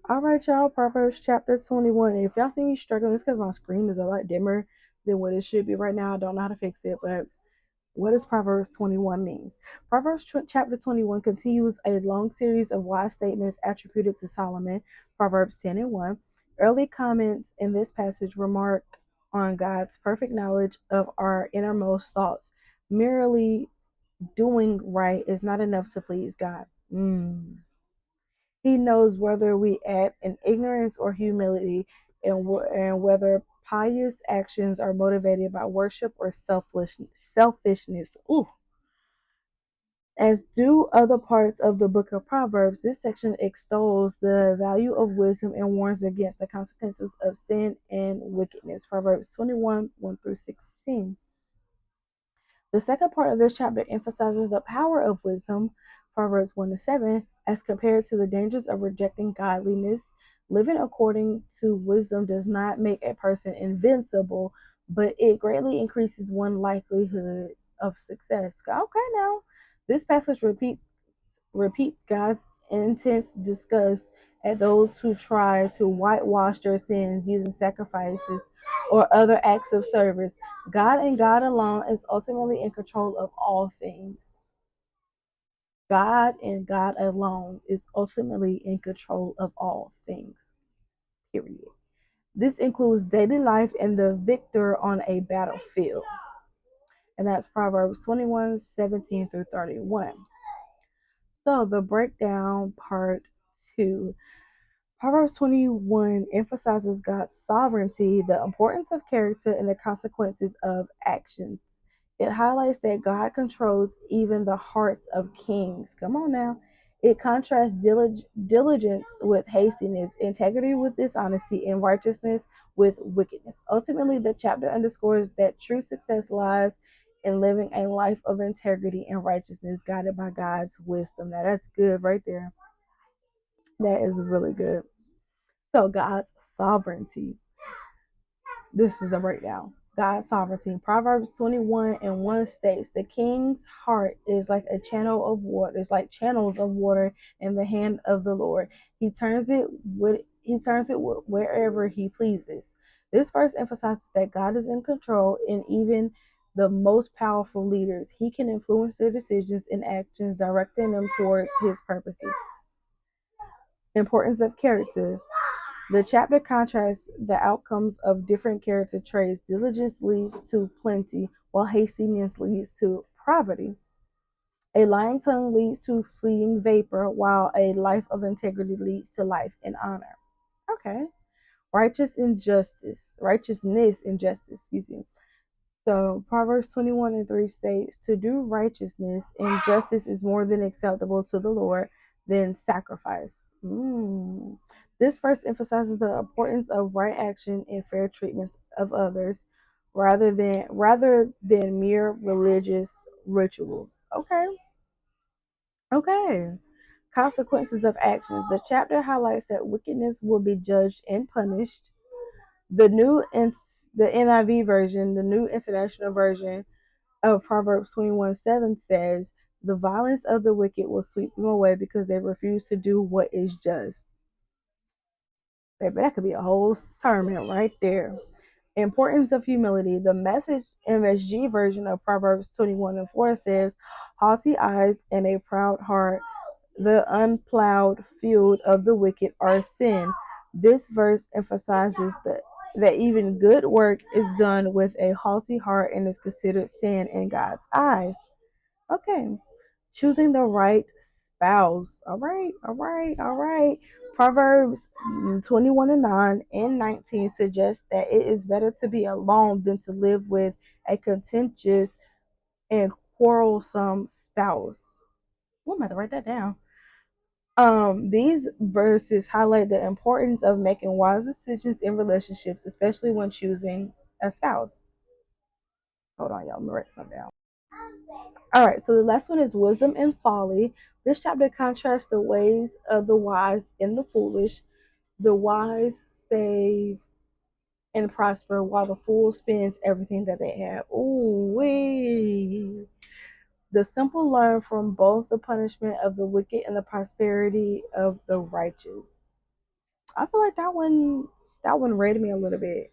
All right, y'all. Proverbs chapter 21. If y'all see me struggling, it's because my screen is a lot dimmer than what it should be right now. I don't know how to fix it, but what does Proverbs 21 mean? Chapter 21 continues a long series of wise statements attributed to Solomon. Proverbs 10 and 1. Early comments in this passage remark on God's perfect knowledge of our innermost thoughts. Merely doing right is not enough to please God. He knows whether we act in ignorance or humility, and whether pious actions are motivated by worship or selfishness. Ooh. As do other parts of the book of Proverbs, this section extols the value of wisdom and warns against the consequences of sin and wickedness. Proverbs 21 1 through 16. The second part of this chapter emphasizes the power of wisdom, Proverbs 1 to 7, as compared to the dangers of rejecting godliness. Living according to wisdom does not make a person invincible, but it greatly increases one's likelihood of success. Okay, now, this passage repeats God's intense disgust at those who try to whitewash their sins using sacrifices or other acts of service. God and God alone is ultimately in control of all things. God and God alone is ultimately in control of all things. Period. This includes daily life and the victor on a battlefield. And that's Proverbs 21:17 through 31. So the breakdown part 2. Proverbs 21 emphasizes God's sovereignty, the importance of character, and the consequences of actions. It highlights that God controls even the hearts of kings. Come on now. It contrasts diligence with hastiness, integrity with dishonesty, and righteousness with wickedness. Ultimately, the chapter underscores that true success lies in living a life of integrity and righteousness guided by God's wisdom. Now, that's good right there. That is really good. So God's sovereignty. This is a breakdown. God's sovereignty. Proverbs 21 and 1 states the king's heart is like a channel of water. It's like channels of water in the hand of the Lord. He turns it wherever he pleases. This verse emphasizes that God is in control in even the most powerful leaders. He can influence their decisions and actions, directing them towards his purposes. Importance of character. The chapter contrasts the outcomes of different character traits. Diligence leads to plenty, while hastiness leads to poverty. A lying tongue leads to fleeting vapor, while a life of integrity leads to life and honor. Okay. Righteousness and justice, excuse me. So Proverbs 21 and 3 states, to do righteousness and justice is more than acceptable to the Lord than sacrifice. This verse emphasizes the importance of right action and fair treatment of others rather than mere religious rituals. Okay. Okay. Consequences of actions. The chapter highlights that wickedness will be judged and punished. The new the NIV version, the New International Version of Proverbs 21:7 says, the violence of the wicked will sweep them away because they refuse to do what is just. Baby, that could be a whole sermon right there. Importance of humility. The Message MSG version of Proverbs 21 and 4 says, haughty eyes and a proud heart, the unplowed field of the wicked are sin. This verse emphasizes that even good work is done with a haughty heart and is considered sin in God's eyes. Okay. Choosing the right spouse. All right, all right, all right. Proverbs 21 and 9 and 19 suggest that it is better to be alone than to live with a contentious and quarrelsome spouse. What am I to write that down? These verses highlight the importance of making wise decisions in relationships, especially when choosing a spouse. Hold on, y'all. Let me write something down. All right, so the last one is wisdom and folly. This chapter contrasts the ways of the wise and the foolish. The wise save and prosper, while the fool spends everything that they have. Ooh, wee. The simple learn from both the punishment of the wicked and the prosperity of the righteous. I feel like that one rated me a little bit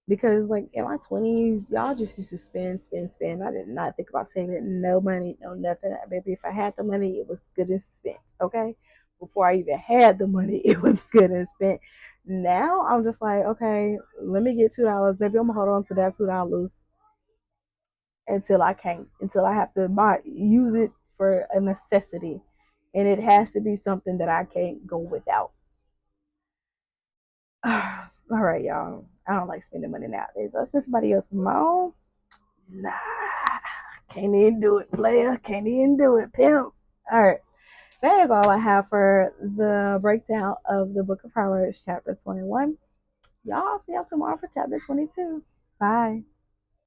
because like in my 20s, y'all just used to spend, spend, spend. I did not think about saving no money, no nothing. Baby, if I had the money, it was good and spent. Okay, before I even had the money, it was good and spent. Now I'm just like, okay, let me get $2. Maybe I'm gonna hold on to that $2 until I can't, until I have to use it for a necessity, and it has to be something that I can't go without. All right, y'all. I don't like spending money nowadays. Let's spend somebody else's money. Nah, can't even do it, player. Can't even do it, pimp. All right, that is all I have for the breakdown of the Book of Proverbs, chapter 21. Y'all see y'all tomorrow for chapter 22. Bye.